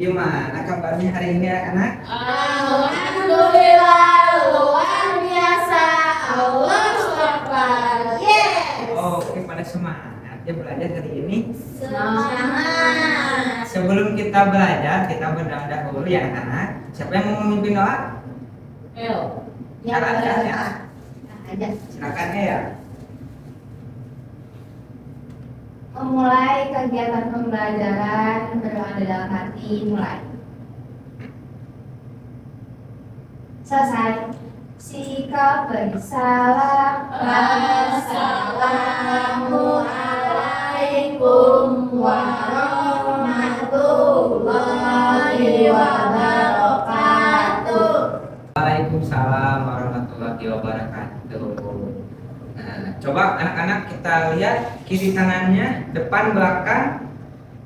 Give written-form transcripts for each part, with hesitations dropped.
Gimana kabarnya hari ini anak-anak? Alhamdulillah, luar biasa. Allahu Akbar. Yes. Oke, pada semangat ya belajar hari ini. Semangat. Sebelum kita belajar, kita berdoa dahulu ya anak-anak. Siapa yang mau memimpin doa? Ayo. Aja. Silakan ya. Memulai kegiatan pembelajaran, berdoa dalam hati, mulai. Selesai. Sikap bersalam. Assalamualaikum warahmatullahi wabarakatuh. Waalaikumsalam warahmatullahi wabarakatuh. Nah, coba anak-anak kita lihat kiri kanannya, depan belakang.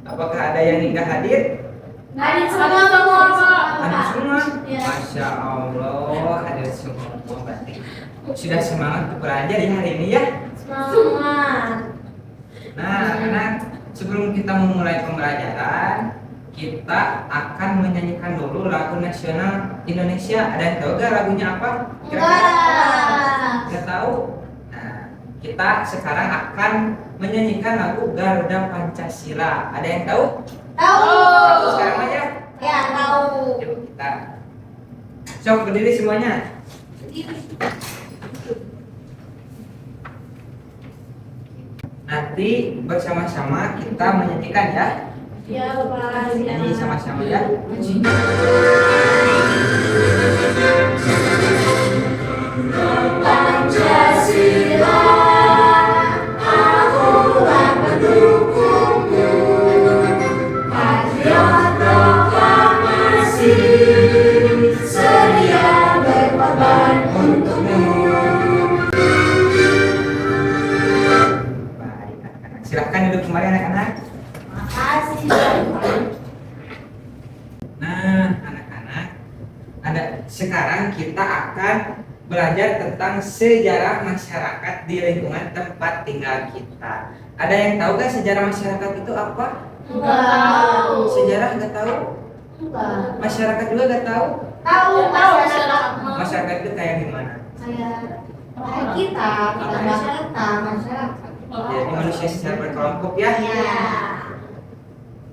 Apakah ada yang tidak hadir? Hadir semua. Hadir semua. Ya. Masya Allah, hadir semua. Berarti sudah semangat untuk belajar ya hari ini ya. Semangat. Nah, anak, sebelum kita memulai pembelajaran, kita akan menyanyikan dulu lagu nasional Indonesia. Ada yang tahu gak lagunya apa? Nggak tahu. Nah, kita sekarang akan menyanyikan lagu Garuda Pancasila. Ada yang tahu? Tahu. Tahu sekarang aja. Ya, tahu. Yuk kita. Sok berdiri semuanya. Nanti bersama-sama kita menyanyikan ya. Ya, Bapak. Nyanyi sama-sama ya. Pancasila, akulah pendukungmu. Patriot proklamasi, sedia berkorban untukmu. Baik, anak-anak. Silahkan duduk kembali anak-anak. Makasih. Nah, anak-anak, sekarang kita akan belajar tentang sejarah masyarakat di lingkungan tempat tinggal kita. Ada yang tahu gak sejarah masyarakat itu apa? Tahu. Sejarah gak tahu? Masyarakat juga gak tahu? Tahu masyarakat. Masyarakat itu kayak gimana? Kayak kita masyarakat. Jadi manusia secara berkelompok ya. Ya.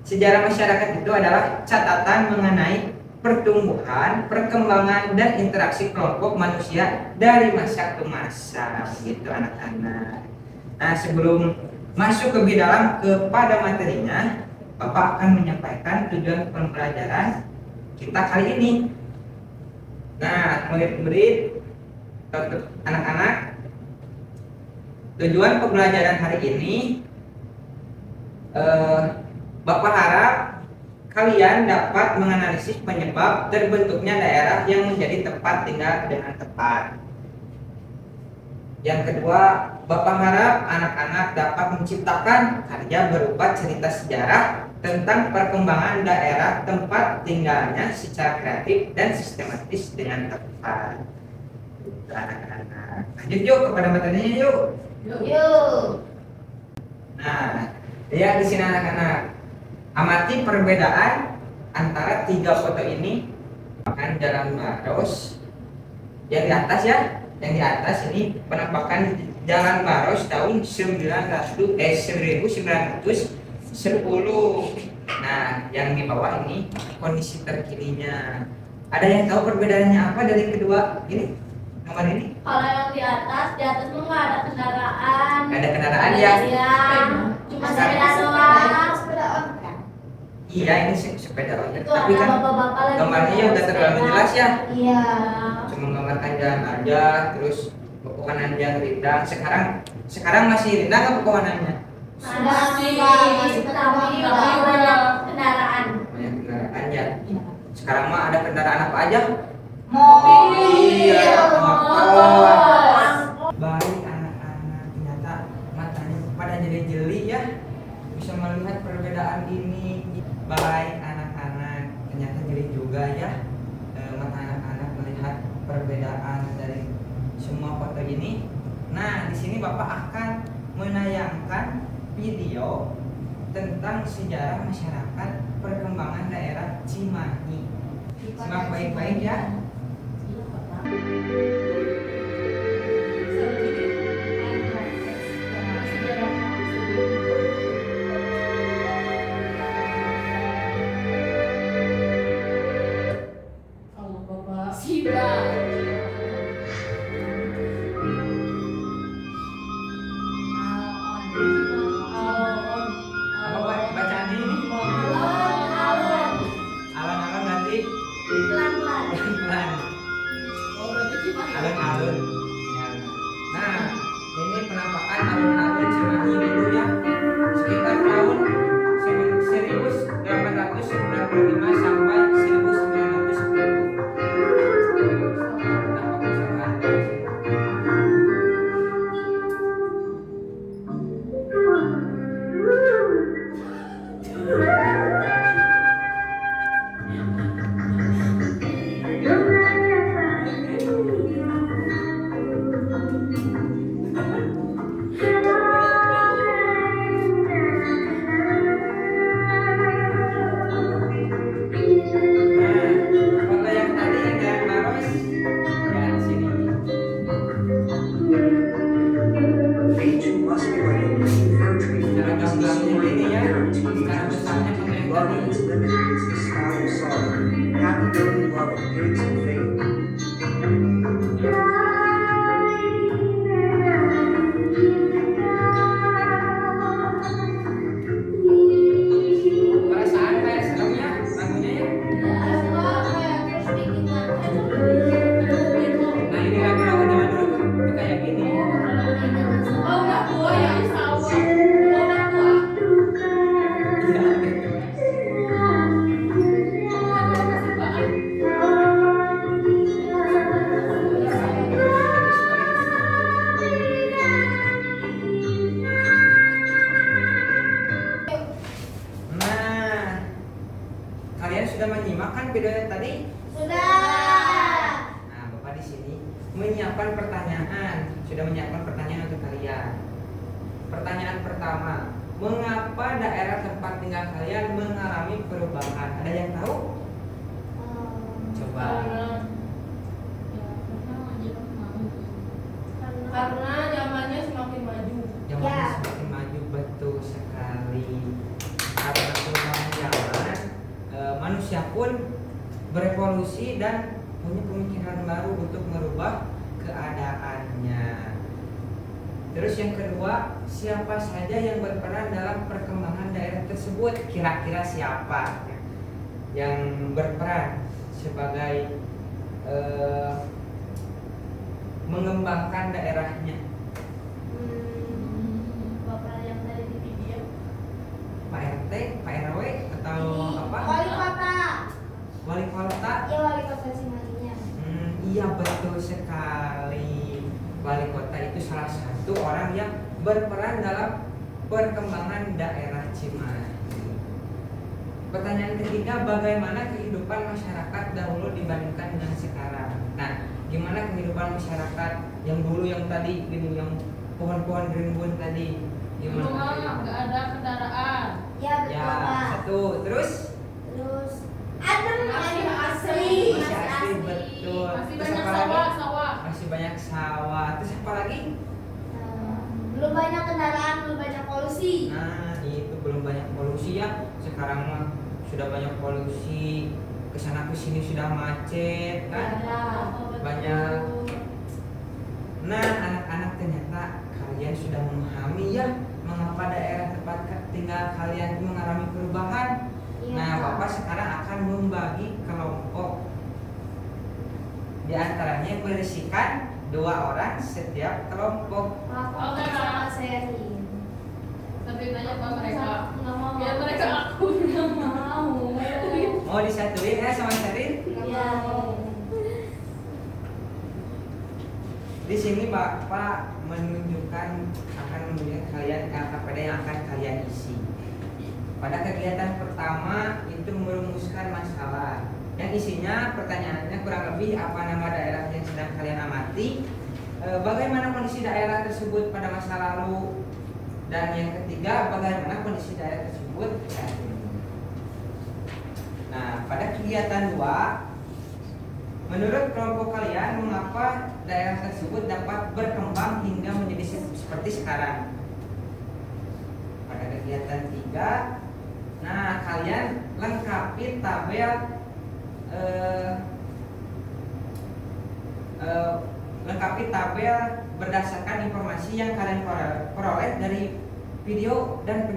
Sejarah masyarakat itu adalah catatan mengenai pertumbuhan, perkembangan, dan interaksi kelompok manusia dari masa ke masa, gitu anak-anak. Nah, sebelum masuk lebih dalam kepada materinya, Bapak akan menyampaikan tujuan pembelajaran kita kali ini. Nah, murid-murid, anak-anak, tujuan pembelajaran hari ini, Bapak harap kalian dapat menganalisis penyebab terbentuknya daerah yang menjadi tempat tinggal dengan tepat. Yang kedua, Bapak harap anak-anak dapat menciptakan karya berupa cerita sejarah tentang perkembangan daerah tempat tinggalnya secara kreatif dan sistematis dengan tepat. Anak-anak, lanjut yuk kepada materinya yuk. Yuk. Nah, lihat di sini anak-anak. Amati perbedaan antara tiga foto ini. Penampakan Jalan Maros yang di atas ya, yang di atas ini penampakan Jalan Maros tahun 1910. Nah, yang di bawah ini kondisi terkininya. Ada yang tahu perbedaannya apa dari kedua ini? Nomor ini? Kalau yang di atas mah nggak ada kendaraan. Nggak ada kendaraan ya? Iya. Cuma sepeda doang. Iya, ini sepeda ontel. Itu Tapi ada kan bapak-bapak lagi gambarnya ya udah terlalu sepeda. jelas ya. Iya. Cuma gambarkan jalan aja, terus pepohonan yang rindang. Sekarang masih rindang nggak pepohonannya? Masih tapi banyak kendaraan. Banyak kendaraan ya. Sekarang mah ada kendaraan apa aja? Mobil. Iya, Motor. Baik anak-anak, ternyata matanya pada jadi jeli ya. Bisa melihat perbedaan ini. Baik anak-anak, ternyata jeli juga ya. Mata anak-anak melihat perbedaan dari semua foto ini. Nah, di sini Bapak akan menayangkan video tentang tentang sejarah masyarakat perkembangan daerah Cimahi. Simak baik-baik ya. Apa bacaan ini? Alon-alon nanti pelan-pelan. Alun-alun. Ya. Nah, ini penampakan alun-alun Cimahi dulu ya. Sekitar tahun 1895 sampai 1910. Nampak keseluruhan dari sini. Foto yang tadi yang jalan Maros ya di sini. Age must be recognized fair treatment Cara because the gamblangnya story gini ya. guarantees Sekarang besarnya justice. foto yang Love tadi. is limited is the sky of sorrow. Happy only love of pigs and fate. Perasaan kayak seremnya lagunya ya. Nah ini lagu-lagu zaman dulu tuh kayak gini. Nah, kalian sudah menyimak kan video tadi? Nah, Bapak di sini menyiapkan pertanyaan, sudah menyiapkan pertanyaan untuk kalian. Pertanyaan pertama, mengapa daerah tempat tinggal kalian mengalami perubahan? Ada yang tahu? Coba. Karena zamannya semakin maju. Zamannya Ya. semakin maju, betul sekali. Karena perubahan zaman, manusia pun berevolusi dan punya pemikiran baru untuk merubah keadaannya. Terus yang kedua, siapa saja yang berperan dalam perkembangan daerah tersebut? Kira-kira siapa yang berperan sebagai mengembangkan daerahnya? Bapak yang tadi di video. Pak RT, Pak RW, atau apa? Wali kota? Iya betul sekali. Wali kota itu salah satu orang yang berperan dalam perkembangan daerah Cimahi. Pertanyaan ketiga, bagaimana kehidupan masyarakat dahulu dibandingkan dengan sekarang? Nah, gimana kehidupan masyarakat yang dulu yang tadi gini, yang pohon-pohon rimbun tadi? Dulu mah Gimana? nggak ada kendaraan. Ya betul Ya, Pak. satu. Terus? Terus adem, Masih adem asri. Masih asri, betul. Masih Terus banyak apa lagi? sawah. Masih banyak sawah. Terus apa lagi? Belum banyak kendaraan, belum banyak polusi. Nah, itu belum banyak polusi ya. Sekarang mah sudah banyak polusi. Kesana kesini sudah macet kan? Banyak. Nah, anak-anak ternyata kalian sudah memahami ya mengapa daerah tempat tinggal kalian mengalami perubahan. Iya, Nah, Pak. Bapak sekarang akan membagi kelompok. Di antaranya berisikan 2 orang setiap kelompok. Aku sama Seri. Tapi tanya apa mereka? Nggak mau. Biar mereka aku nggak mau. Mau disatuin ya sama Serin? Iya. Di sini Bapak akan menunjukkan kalian KKPD yang akan kalian isi. Pada kegiatan pertama itu merumuskan masalah. Yang isinya pertanyaannya kurang lebih apa nama daerah yang sedang kalian amati, bagaimana kondisi daerah tersebut pada masa lalu, dan yang ketiga bagaimana kondisi daerah tersebut tersebut daerah timur. Nah, pada kegiatan 2, menurut kelompok kalian mengapa daerah tersebut dapat berkembang hingga menjadi seperti sekarang? Pada kegiatan 3, nah kalian lengkapi tabel berdasarkan informasi yang kalian peroleh dari video dan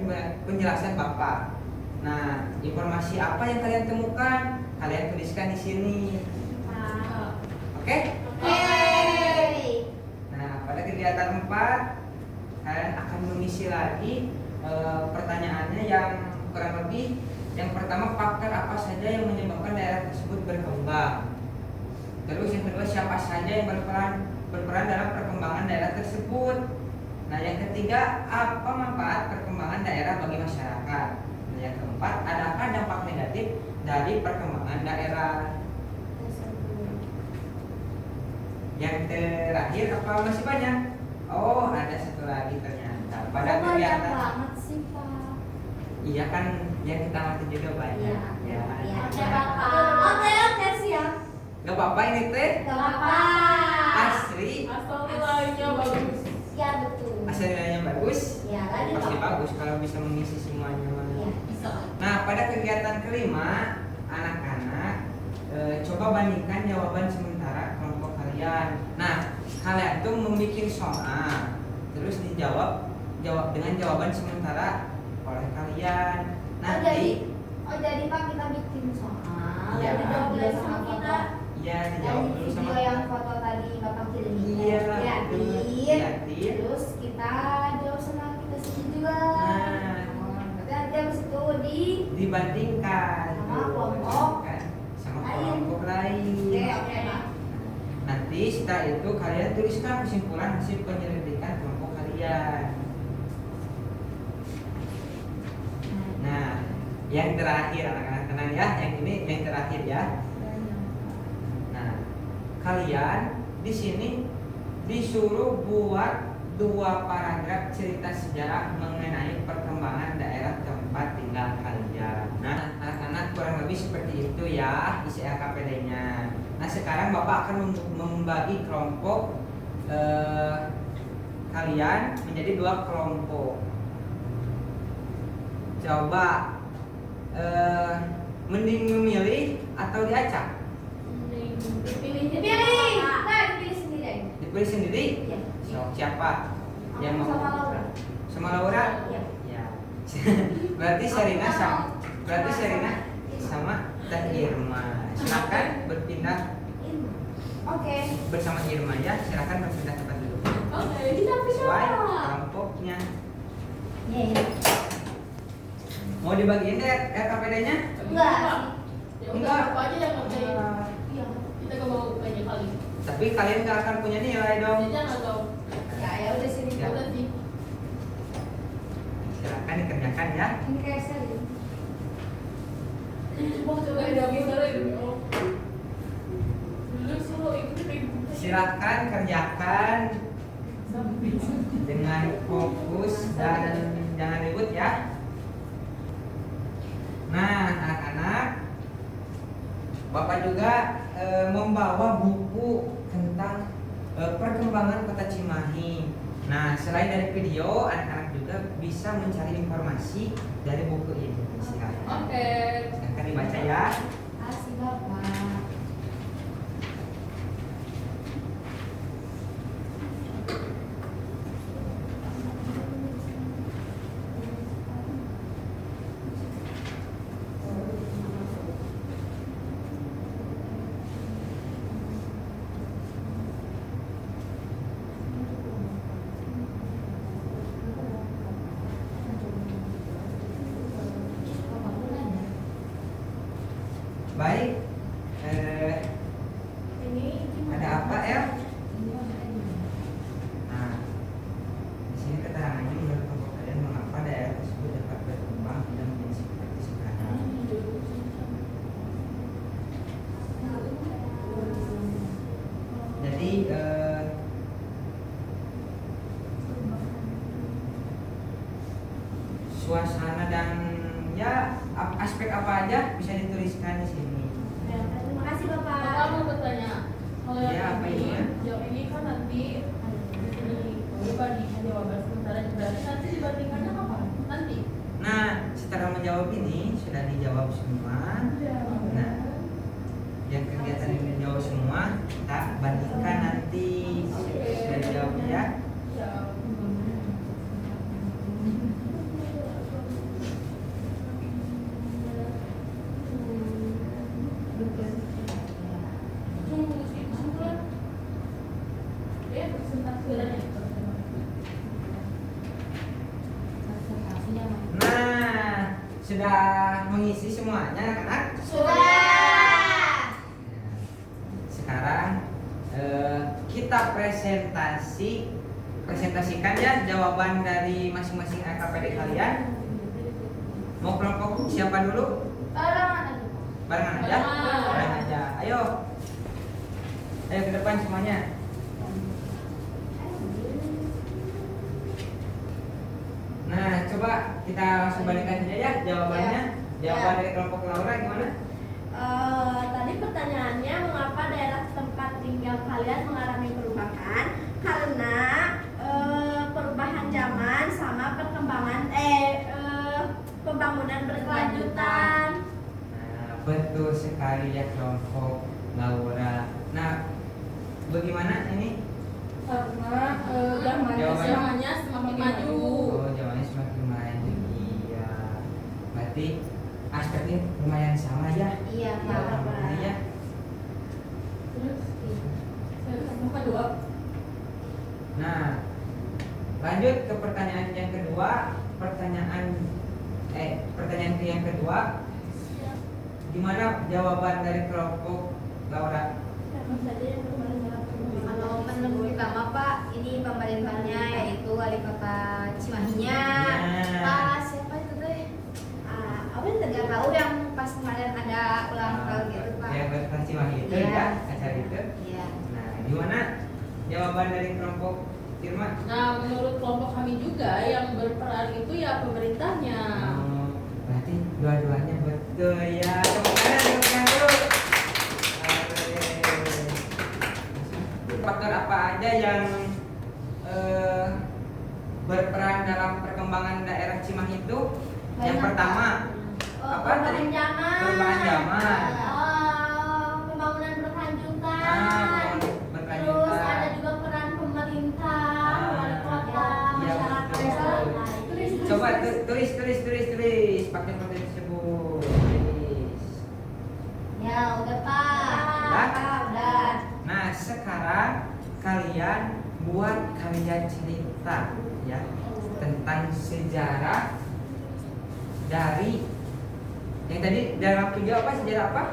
penjelasan Bapak. Nah, informasi apa yang kalian temukan? Kalian tuliskan di sini. Oke? Nah, pada kegiatan 4, kalian akan mengisi lagi pertanyaannya yang kurang lebih. Yang pertama, faktor apa saja yang menyebabkan daerah tersebut berkembang. Terus yang kedua, siapa saja yang berperan dalam perkembangan daerah tersebut. Nah, yang ketiga, apa manfaat perkembangan daerah bagi masyarakat. Nah, yang keempat, adakah dampak negatif dari perkembangan daerah. Yang terakhir, apa masih banyak? Oh, ada satu lagi ternyata. Pada kegiatan banget sih, Pak. iya kan, yang kita mati juga banyak. Iya. Ya. Oke, Bapak. Oke, siap. Gak apa-apa ini teh. Gak apa-apa. Asli. Asal nilainya bagus. Ya, betul. Asal nilainya bagus. Ya, lagi Pasti Pak. bagus kalau bisa mengisi semuanya. Iya. Bisa. Nah, pada kegiatan kelima, anak-anak coba bandingkan jawaban sementara kelompok kalian. Nah, kalian tuh membuat soal, terus dijawab dengan jawaban sementara oleh kalian. Nanti, jadi Pak, kita bikin soal. Iya. Lalu dijawab dulu sama kita. ya Dan dijawab di dulu sama. video yang foto tadi Bapak kirimin. Iya, Liatin. Terus kita jawab sama kita sendiri juga. Nah, Nanti habis itu dibandingkan Sama kelompok sama lain. kelompok lain. Oke, Pak. Nanti setelah itu kalian tuliskan kesimpulan hasil penyelidikan kelompok kalian. Nah, yang terakhir anak-anak tenang ya, yang ini yang terakhir ya. Nah, kalian di sini disuruh buat 2 paragraf cerita sejarah mengenai perkembangan daerah tempat tinggal kalian. Nah, anak-anak kurang lebih seperti itu ya isi LKPD-nya. Nah, sekarang Bapak akan membagi kelompok kalian menjadi 2 kelompok. Coba mending memilih atau diacak? Dipilih. Pilih. Nah, dipilih sendiri aja. Dipilih sendiri? Iya. So, siapa? Yang mau? Sama Laura. Sama Laura? Iya. Ya. Berarti Serina sama Teh Irma. Silakan berpindah Oke. bersama Irma ya. Silakan berpindah tempat dulu. Oke, kita Sesuai bisa. kelompoknya. Iya. Mau dibagiin deh LKPD-nya? Enggak. Ya udah, apa aja yang ngerjain. Iya. Kita gak mau banyak kali. Tapi kalian nggak akan punya nilai dong. Jajan atau Ya udah sini. Ya. udah sih. Silakan dikerjakan ya. Ini kayak seri. Mau coba ada modalnya dulu. Dulu suruh ikut kayak gitu. Silakan kerjakan dengan fokus dan jangan ribut ya. Nah, anak-anak, Bapak juga membawa buku tentang perkembangan Kota Cimahi. Nah, selain dari video, anak-anak juga bisa mencari informasi dari buku ini. Silakan. Oke. Silakan dibaca ya. Asik Bapak. Baik. Ini Ada apa ya? Nah, di sini keterangannya menurut kelompok kalian mengapa daerah tersebut dapat berkembang dan menjadi seperti sekarang. Jadi suasana dan aspek apa aja bisa dituliskan di sini. Ya, terima kasih Bapak. Bapak mau bertanya, kalau Ya, apa yang ini, ya? yang ini kan nanti di sini dibandingkan jawaban sementara berarti nanti dibandingkannya kapan? Nanti. Nah, setelah menjawab ini sudah dijawab semua. Nah, yang kegiatan ini dijawab semua, kita bandingkan nanti. Sudah dijawab ya. Ya. Nah, sudah mengisi semuanya anak-anak. Sudah. Sekarang kita presentasikan ya jawaban dari masing-masing LKPD kalian. Mau kelompok siapa dulu? Barengan aja. Barengan aja. Ayo. Ayo ke depan semuanya. Nah, coba kita langsung bandingkan saja ya jawabannya. Jawaban dari kelompok Laura gimana? Tadi pertanyaannya, mengapa daerah tempat tinggal kalian mengalami perubahan? Karena perubahan zaman sama perkembangan pembangunan berkelanjutan. Nah, betul sekali ya kelompok Laura. Nah, bagaimana ini? Karena Jawabannya? zamannya semakin maju. Oh, jawabannya semakin maju. Iya. Berarti aspeknya lumayan sama ya. Iya, Ya, Pak. ya. Terus yang kedua, Nah, lanjut ke pertanyaan yang kedua. Pertanyaan yang kedua. Gimana jawaban dari kelompok Laura? Kalau menurut pertama Pak, ini pemerintahannya yaitu wali kota Cimahinya. Nah. Pak siapa itu teh? Awen nggak tahu yang pas kemarin ada ulang tahun gitu Pak. Yang berprestasi itu Iya. ya, acara itu. Iya. Nah, gimana jawaban dari kelompok Firman? nah menurut kelompok kami juga yang berperan itu ya pemerintahnya. Oh, berarti dua-duanya betul ya. Tepuk tangan dulu. Faktor apa aja yang berperan dalam perkembangan daerah Cimahi itu? Yang Banyak, pertama, apa tadi? perubahan zaman. Perubahan zaman. Pembangunan berkelanjutan. Berkelanjutan. Terus ada juga peran pemerintah, wali kota, Iya, masyarakat. betul. Nah, itu Coba tulis pakai pakai tersebut. Tulis. Ya udah Pak. Udah? Pak, udah. Nah, sekarang kalian buat karya cerita ya tentang sejarah dari yang tadi dalam video apa, sejarah apa?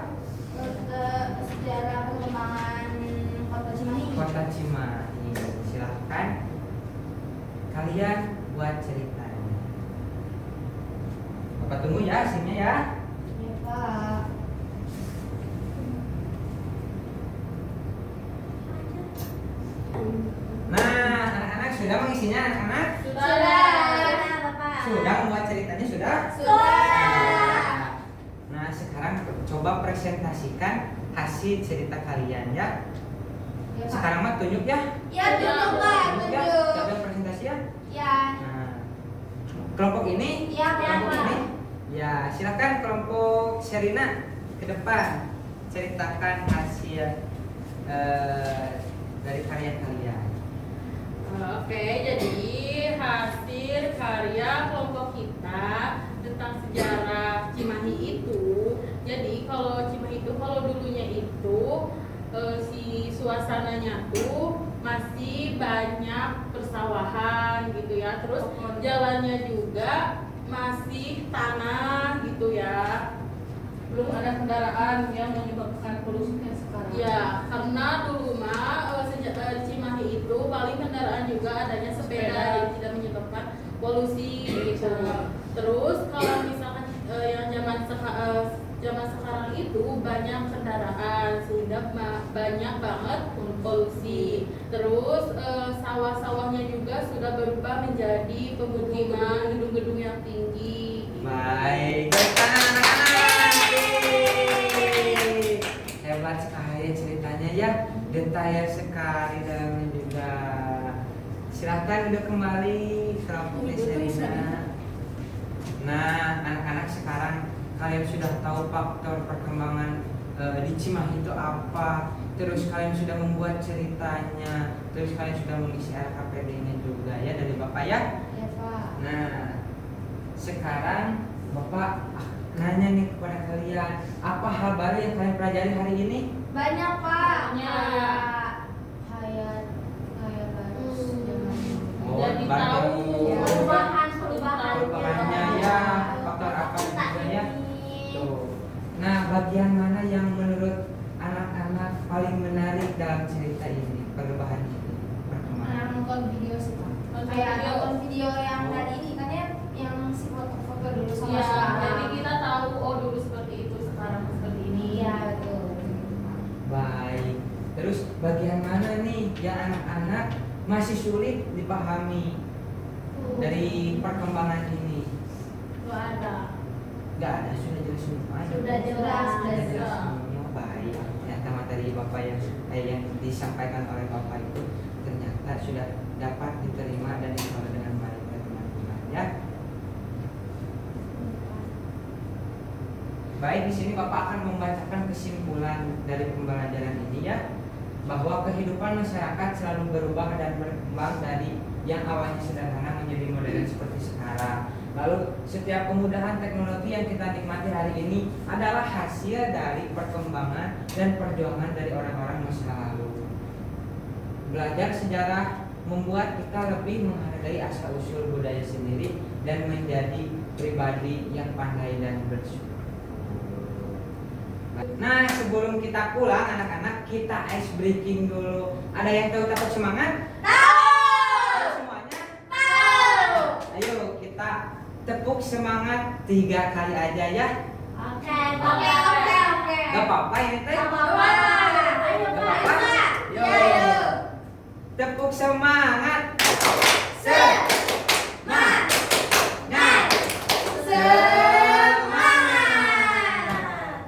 Sejarah pengembangan kota Cimahi. Kota Cimahi. Silahkan kalian buat ceritanya. Bapak tunggu ya hasilnya ya. Ya Pak. Nah, anak-anak sudah mengisinya anak-anak? Sudah, Bapak. Sudah membuat ceritanya sudah? Sudah. Nah, sekarang coba presentasikan hasil cerita kalian ya. Ya, Pak. Sekarang mah tunjuk ya. Ya, tunjuk Pak, Tunjuk ya. tunjuk. Coba presentasi ya. Ya. Nah, kelompok ini, Ya, kelompok Pak. ini. Ya, silakan kelompok Sherina ke depan ceritakan hasil dari karya kalian. Oke, jadi hasil karya kelompok kita tentang sejarah Cimahi itu. Jadi kalau Cimahi itu kalau dulunya itu si suasananya tuh masih banyak persawahan gitu ya. Terus jalannya juga masih tanah gitu ya. Belum ada kendaraan yang menyebabkan polusi yang sekarang. Ya, karena dulu mah sejak Cimahi itu paling kendaraan juga adanya sepeda yang tidak menyebabkan polusi gitu. Terus kalau misalkan yang zaman sekarang itu banyak kendaraan sehingga banyak banget polusi. Terus sawah-sawahnya juga sudah berubah menjadi pemukiman, gedung-gedung yang tinggi. Baik, tepuk tangan anak-anak. detail sekali dalamnya juga. Silahkan udah kembali kelompok Serina. Nah, anak-anak sekarang kalian sudah tahu faktor perkembangan di Cimahi itu apa. Terus kalian sudah membuat ceritanya. Terus kalian sudah mengisi RKPD-nya juga ya dari Bapak ya. Ya Pak. Nah, sekarang Bapak nanya nih kepada kalian, apa hal baru yang kalian pelajari hari ini? Banyak Pak. Banyak. Kayak baru zaman Oh, Jadi baru. tahu Perubahannya ya, faktor apa juga ya. Tuh. Nah, bagian mana yang menurut anak-anak paling menarik dalam cerita ini, perubahan ini, perkembangan? nonton video sih Pak. Nonton Kayak video. nonton video yang Oh. tadi ini kan ya, yang si foto-foto dulu sama Iya, sekarang. jadi kita tahu oh dulu seperti itu, sekarang seperti ini. Iya betul. Baik. Terus bagian mana nih yang anak-anak masih sulit dipahami dari perkembangan ini? Itu ada. Nggak ada, sudah jelas semua. Sudah jelas, Sudah sudah jelas semua. Baik. Ternyata materi Bapak yang disampaikan oleh Bapak itu ternyata sudah dapat diterima dan dikelola dengan baik oleh teman-teman ya. Baik, di sini Bapak akan membacakan kesimpulan dari pembelajaran ini ya, bahwa kehidupan masyarakat selalu berubah dan berkembang dari yang awalnya sederhana menjadi modern seperti sekarang. Lalu setiap kemudahan teknologi yang kita nikmati hari ini adalah hasil dari perkembangan dan perjuangan dari orang-orang masa lalu. Belajar sejarah membuat kita lebih menghargai asal-usul budaya sendiri dan menjadi pribadi yang pandai dan bersyukur. Nah, sebelum kita pulang anak-anak, kita ice breaking dulu. Ada yang tahu takut semangat? Tahu semuanya? Tahu. Ayo kita tepuk semangat 3 kali aja ya. Oke. Gak apa-apa ini teh. Gak apa-apa. Ayo Gak Pak. apa-apa. Yo. Ayo. Tepuk semangat. Semangat.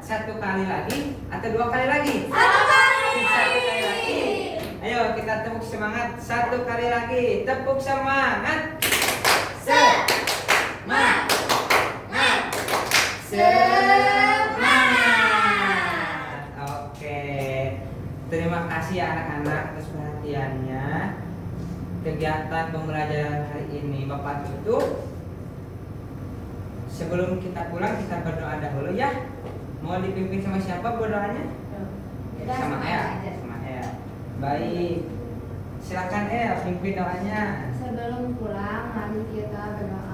Satu kali lagi atau 2 kali lagi? Satu kali. Satu kali lagi. Ayo kita tepuk semangat 1 kali lagi. Tepuk semangat. Semangat. Semangat. Oke. Terima kasih ya anak-anak atas perhatiannya. Kegiatan pembelajaran hari ini Bapak tutup. Sebelum kita pulang kita berdoa dahulu ya. Mau dipimpin sama siapa berdoanya? Sama Ea. Sama Ea. Baik. Silakan Ea pimpin doanya. Sebelum pulang mari kita berdoa.